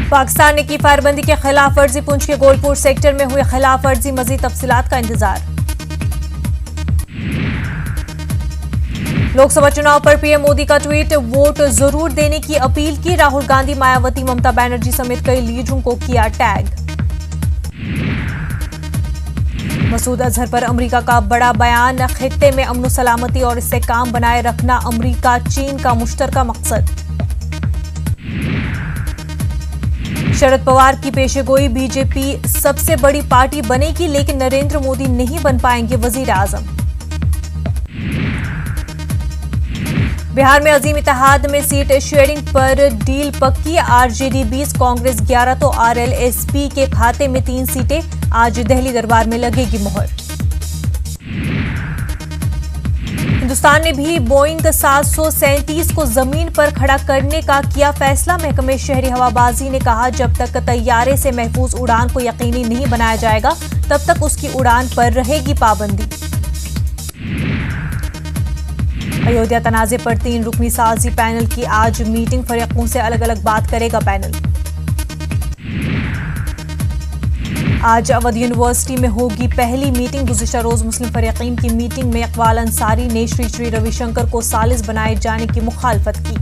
पाकिस्तान ने की फायरबंदी के खिलाफ वर्जी। पुंछ के गोलपुर सेक्टर में हुई खिलाफ वर्जी। मजीद तफसीलात का इंतजार। लोकसभा चुनाव पर पीएम मोदी का ट्वीट। वोट जरूर देने की अपील की। राहुल गांधी, मायावती, ममता बनर्जी समेत कई लीडरों को किया टैग। मसूद अजहर पर अमेरिका का बड़ा बयान। खित्ते में अमन सलामती और इस्तेहकाम बनाए रखना अमेरिका चीन का मुश्तरका मकसद। शरद पवार की पेशेगोई। बीजेपी सबसे बड़ी पार्टी बनेगी लेकिन नरेंद्र मोदी नहीं बन पाएंगे वजीर आजम। बिहार में अजीम इत्तेहाद में सीट शेयरिंग पर डील पक्की। आरजेडी 20, कांग्रेस 11 तो आरएलएसपी के खाते में 3 सीटें। आज दिल्ली दरबार में लगेगी मुहर। हिंदुस्तान ने भी बोइंग 737 को जमीन पर खड़ा करने का किया फैसला। महकमे शहरी हवाबाजी ने कहा जब तक तैयारे से महफूज उड़ान को यकीनी नहीं बनाया जाएगा तब तक उसकी उड़ान पर रहेगी पाबंदी। अयोध्या तनाजे पर 3 रुकनी साजी पैनल की आज मीटिंग। फरीकों से अलग अलग बात करेगा पैनल। आज अवध यूनिवर्सिटी में होगी पहली मीटिंग। गुज़िश्ता रोज मुस्लिम फरीकीन की मीटिंग में इकबाल अंसारी ने श्री रविशंकर को सालिस बनाए जाने की मुखालफत की।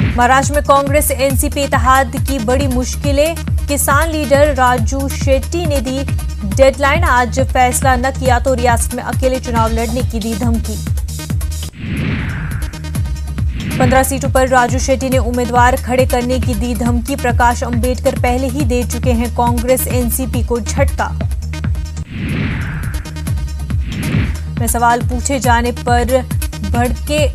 महाराष्ट्र में कांग्रेस एनसीपी इत्तेहाद की बड़ी मुश्किलें। किसान लीडर राजू शेट्टी ने दी डेडलाइन। आज फैसला न किया तो रियासत में अकेले चुनाव लड़ने की दी धमकी। 15 सीटों पर राजू शेट्टी ने उम्मीदवार खड़े करने की दी धमकी। प्रकाश अंबेडकर पहले ही दे चुके हैं कांग्रेस एनसीपी को झटका। में सवाल पूछे जाने पर भड़के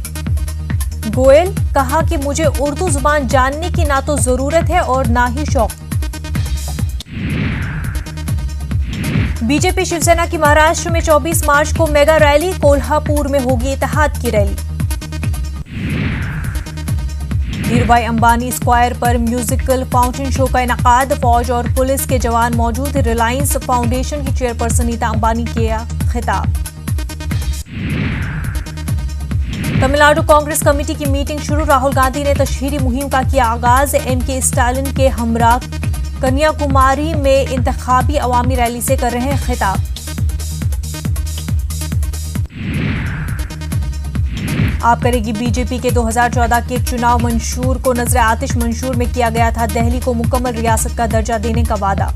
गोयल। कहा कि मुझे उर्दू जुबान जानने की ना तो जरूरत है और ना ही शौक। बीजेपी शिवसेना की महाराष्ट्र में 24 मार्च को मेगा रैली। कोल्हापुर में होगी इत्तेहाद की रैली। धीरूभाई अंबानी स्क्वायर पर म्यूजिकल फाउंटेन शो का इनकाद। फौज और पुलिस के जवान मौजूद। रिलायंस फाउंडेशन की चेयरपर्सन नीता अंबानी किया खिताब। तमिलनाडु कांग्रेस कमेटी की मीटिंग शुरू। राहुल गांधी ने तशहीरी मुहिम का किया आगाज। एमके स्टालिन के हमरा कन्याकुमारी में इंतखाबी अवामी रैली से कर रहे हैं खिताब। आप करेगी बीजेपी के 2014 के चुनाव। मंशूर को नजर आतिश। मंशूर में किया गया था दिल्ली को मुकम्मल रियासत का दर्जा देने का वादा।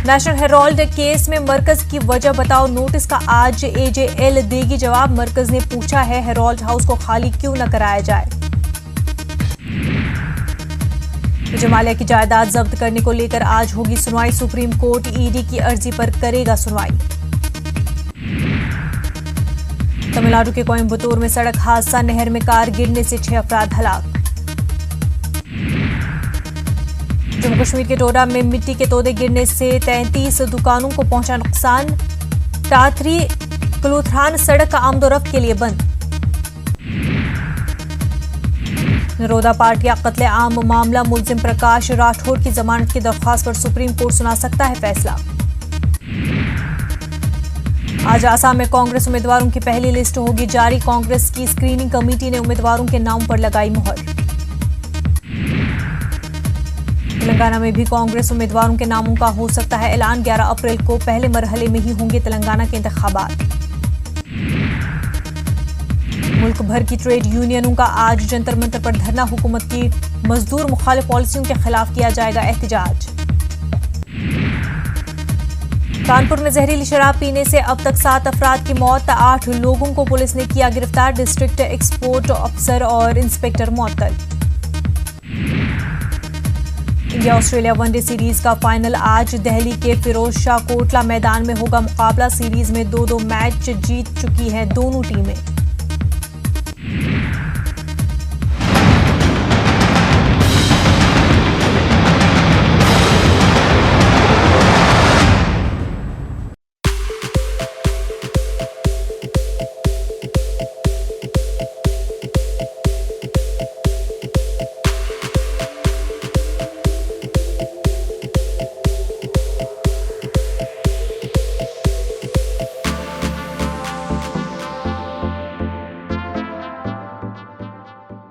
नेशनल हेराल्ड केस में मरकज की वजह बताओ नोटिस का आज एजेएल देगी जवाब। मरकज ने पूछा है हेराल्ड हाउस को खाली क्यों न कराया जाए। जमालिया की जायदाद जब्त करने को लेकर आज होगी सुनवाई। सुप्रीम कोर्ट ईडी की अर्जी पर करेगा सुनवाई। तमिलनाडु के कोयम्बटूर में सड़क हादसा। नहर में कार गिरने से 6 अफराद हलाक। जम्मू कश्मीर के डोडा में मिट्टी के तोदे गिरने से 33 दुकानों को पहुंचा नुकसान। टाथरी कलूथरान सड़क का आमदोरफ्त के लिए बंद। नरोदा पार्टियां कत्ले आम मामला। मुलजिम प्रकाश राठौर की जमानत की दरख्वास्त पर सुप्रीम कोर्ट सुना सकता है फैसला। आज आसाम में कांग्रेस उम्मीदवारों की पहली लिस्ट होगी जारी। कांग्रेस की स्क्रीनिंग कमेटी ने उम्मीदवारों के नाम पर लगाई मुहर। तेलंगाना में भी कांग्रेस उम्मीदवारों के नामों का हो सकता है ऐलान। 11 अप्रैल को पहले मरहले में ही होंगे तेलंगाना के इंतखाबात। मुल्क भर की ट्रेड यूनियनों का आज जंतर मंतर पर धरना। हुकूमत की मजदूर मुखालिफ पॉलिसियों के खिलाफ किया जाएगा एहतजाज। कानपुर में जहरीली शराब पीने से अब तक 7 अफराद की मौत। 8 लोगों को पुलिस ने किया गिरफ्तार। डिस्ट्रिक्ट एक्सपोर्ट अफसर और इंस्पेक्टर मुअत्तल। इंडिया ऑस्ट्रेलिया वनडे सीरीज का फाइनल आज दिल्ली के फिरोज शाह कोटला मैदान में होगा मुकाबला। सीरीज में 2-2 मैच जीत चुकी हैं दोनों टीमें।